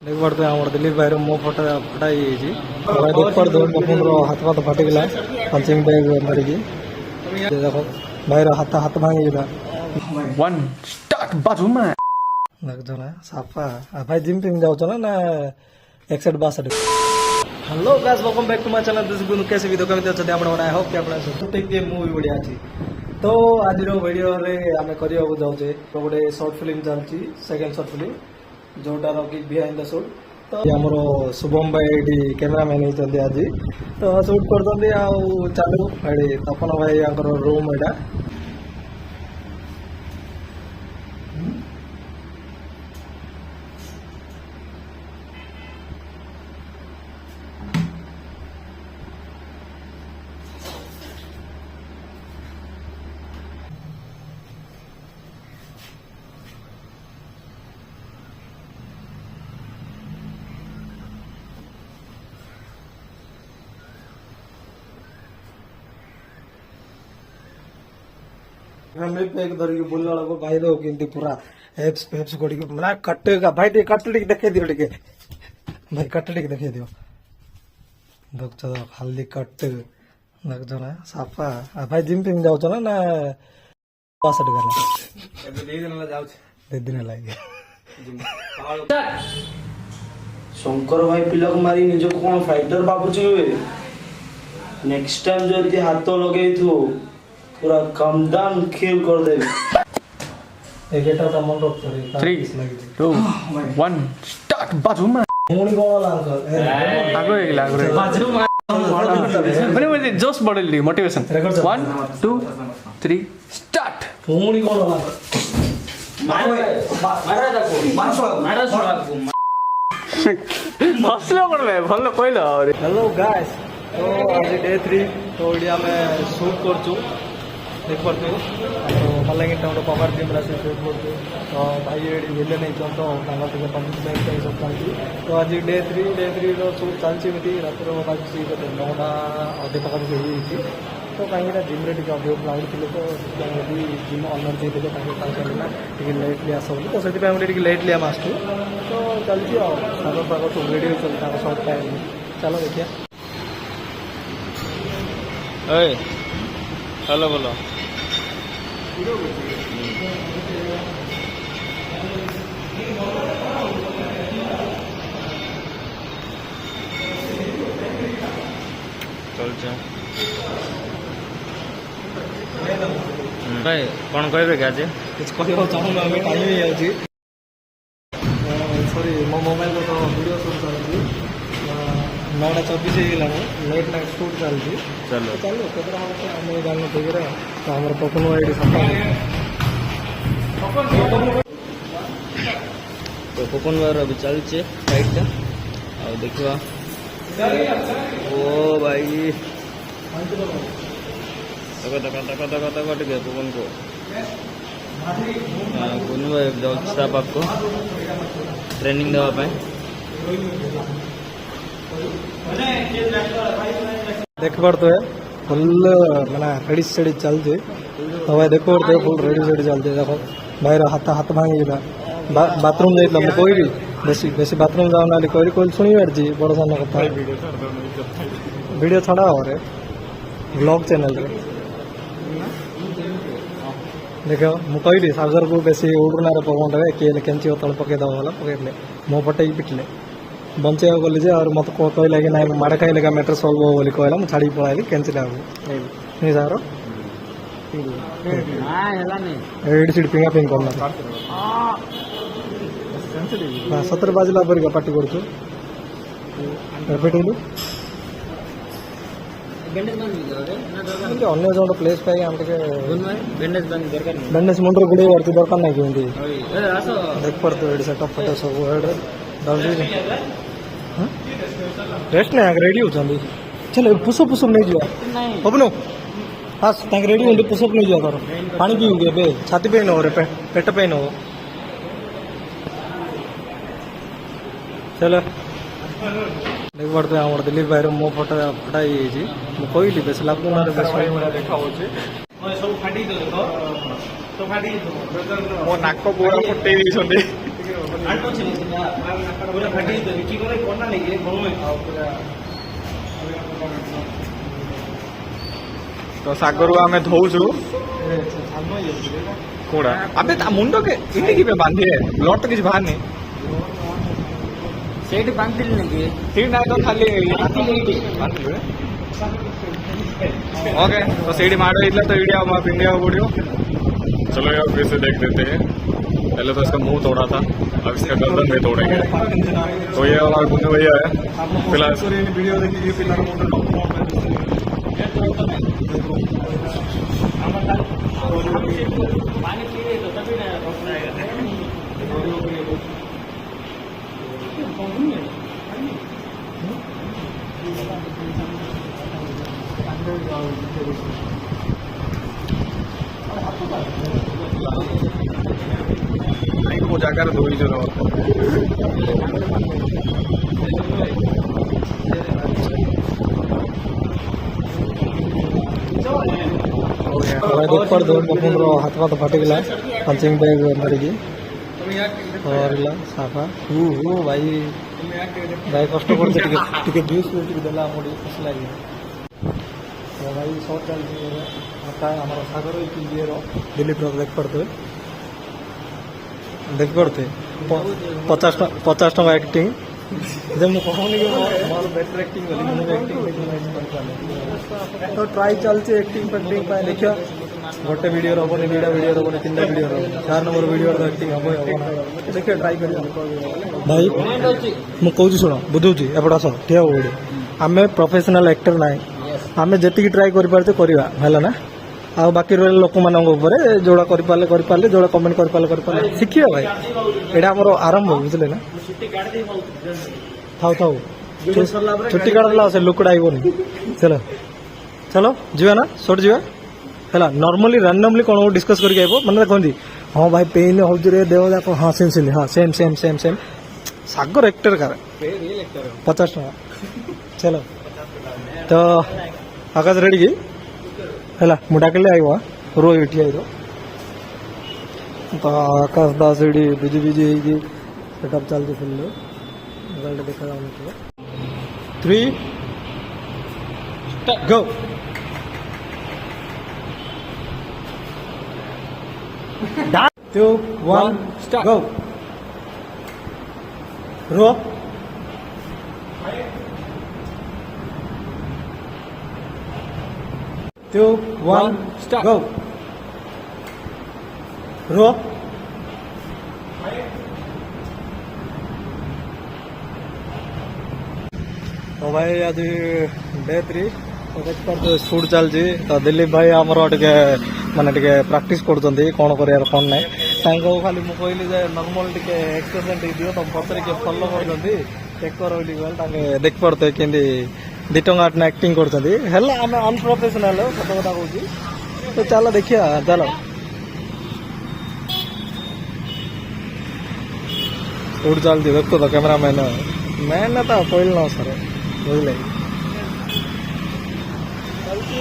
देख पड़ते आम दिलीप भाई मो फटा फटाई देख पड़ते बपुन हाथ फाथ फाटिगला पंचिंग बैग मारिकी देखो भाई हाथ हाथ भांगी वन स्टार्ट बाजूमा लगजो ना साफा भाई जिम पिम जाओ ना एक्सेट बास hello guys welcome back to my channel this गुनु कैसे वीडियो कमिति अछते आपण आई होप कि आपण शूटिंग के मूवी बढ़िया अछि तो आज रो वीडियो रे आमे करियो जाउछे तो गोटे शॉर्ट फिल्म चलची सेकंड शॉर्ट फिल्म जोटा रो कि बिहाइंड द शूट तो हमरो शुभम भाई एडी कैमरामैन ही आज तो शूट कर दंदी आ चालू एडी तपन भाई आंकर रूम एडा फैमिली पैक धरिक बुला को भाई दो किंतु पूरा एप्स पेप्स कोडी के ना कटेगा भाई ते कटड़ी देखे दियो टिके भाई कटड़ी देखे दियो देख तो हल्दी कट लग जो ना साफा भाई जिम पिम जाओ ना ना पास अट करला दे दिन ला जाओ दे दिन लागे जिम शंकर भाई पिलक मारी निज को कोन फाइटर बाबू छिवे नेक्स्ट टाइम जदी हाथ लगे थू पूरा कम डाउन किल कर दे एकेटा त मन रख करे 3 2 1 स्टार्ट बाजूमा मोनी कोन लाग आगो एक लाग रे बाजूमा भने जोश बढेल दी मोटिवेशन 1 2 3 स्टार्ट मोनी कोन लाग मारा जाको मारा छोड़ाको हसलो करले भलो कहलो हेलो गाइस तो आज डे 3 तो इंडिया में शूट करछु देख पड़ते तो भल लगे टाइम पवार जिम से शूट करछु तो भाई एडी विले नहीं चल तो तांगा टिके पंच बैक पे सब चलती तो आज डे 3 रो शूट चलची मिति रात रो बाजी तो 9टा अधे पकड़ के ही तो कहीं जिम रे टिके ऑडियो क्लाउड थिले तो यदि जिम ऑनर दे देले ताके ताके टिके लेटली आसो तो सेति पे हम टिके लेटली हम आसु तो चलची और सागर पागो तो रेडी चलता शॉर्ट टाइम चलो देखिए ओए हेलो बोलो चल भाई कौन कहबे क्या जे कुछ कहबो चाहू ना मैं टाइम ही आउची सॉरी मो मोबाइल तो वीडियो शूट करती 9:24 ହେଇଗଲା लेट नाइट शूट चलती चलो चलो केतरा हम आमे जानो देगरा तो हमर पपन वाइडी सफा तो पपन वार अभी चलचे राइट आ देखवा ओ भाई तक टिके पवन को पवन भाई जाओ स्टाफ आपको ट्रेनिंग देवा पाए देख पड़ते है फुल माना रेडी सेडी चलते तो भाई देखो फुल रेडी सेडी चलते देखो भाई हाथ हाथ भांगी बाथरूम जाइला मैं कोई भी बेसी बेसी बाथरूम जाओ ना कोई सुनी बैठी बड़ सान कथा वीडियो छड़ा हो रे ब्लॉग चैनल रे देखो मु कहली चार्जर को बेसी उड़ना रे पवन रे केले केंची तल पके दवा वाला पकेले मो पटे पिटले बंचे गली जे और मत को कहला कि नहीं माड़ खाई लगा मैटर सॉल्व हो बोली कहला मु छाड़ी पळाइली कैंसिल आबो नहीं सारो हां हला नहीं एडी सीट पिंगा पिंग करना हां 17 बाजला पर का पार्टी करछु रिपीट होलु बेंडेज बंद रे ना अन्य जोन प्लेस पे हम के बेंडेज बंद दरकार नहीं बेंडेज मुंडर गुडी वर्ती दरकार नहीं केंदी ए आसो देख पड़तो एडी सेटअप फोटो सब हेड दर्जी रेस्ट नहीं रेडी हो जाती चलो पुसअप पुसअप नहीं जुआ नहीं अपनो हाँ तक रेडी होंगे पुसअप नहीं जुआ करो पानी पीओगे बे छाती पेन हो रे पेट पेन हो चलो देख पड़ते आम दिलीप भाई मो फटा फटाई कहली बेस लाभ देखा मो नाक पूरा फुटे पूरा फटी तो विकी को कोना नहीं के कोन में तो सागर को आम धोचु कोड़ा अबे मुंड के इनकी बांधे ब्लड तो किसी बाहर नहीं सेट बांध दिल नहीं सीट ना तो खाली ओके तो सीढ़ी मारो इतना तो वीडियो आप इंडिया को वीडियो चलो यार फिर से देख देते हैं। पहले तो इसका मुंह तोड़ा था, अब इसका गर्दन भी तोड़ेंगे। तो ये हमारा गुंडे भैया है फिलहाल वीडियो देखिए पिलर को जाकर धोई जो पर दोन हाथ पात फाटिगला पंचिंग बैग मारिकी और साफा भाई भाई कष्ट करते टिके व्यूज देला मोडी खुश लागे तो भाई शॉर्ट चलती आता हमारा सागर दिलीप देख पड़ते 50 टका एक्टिंग जब मुझे कहूनी बेटर एक्टिंग तो ट्राई चलती एक्टिंग फैक्टिंग देखिए गोटे वीडियो हेनी दुटा वीडियो हेनी 3टा वीडियो 4 नंबर वीडियो तो एक्टिंग हम देखिए ट्राई कर भाई मुझे कौन शुण बुझे एपट आस ठिया गोटे आम प्रोफेशनल एक्टर ना आम जी ट्राई करवा ना आ बाकी रहा लोक मान जोड़ा कर जोड़ा कमेंट कर शिखिए भाई यहाँ आम आरंभ बुझे ना था छुट्टी काटदेला से लुकड़ा आईबनी चलो चलो जीवा ना शॉर्ट जीवा है नॉर्मली रैंडमली कौन डिस्कस करके आइब मैंने कहती हाँ भाई पेन हो देह जाक हाँ सेम हाँ सेम सेम सेम सेम सागर एक्टर कार 50 टका चलो तो आकाश रेडी की है मुझे डाकिले आइब रो ये तो आकाश दास ये बिजी बिजी सेटअप चलती फुल मोबाइल देखा 3 गो 2 1 गो रो 2 1 गो रो तो भाई आज डे 3 तो शूट चलती तो दिलीप भाई आमर टे माने टे प्राक्ट कर कौन कर कौन ना खाली मुझे कहली नॉर्मल टे एक्सरसाइज दियो तुम पत्र के फॉलो कर चेक कर देख पारे कि 2 टंका एक्टिंग कर अनप्रोफेशनल सत कथा कहूँ तो चलो देखिए चलो शूट चलती देखो तो कैमरा मैन मैन तो कोई ना सर बुझे चलती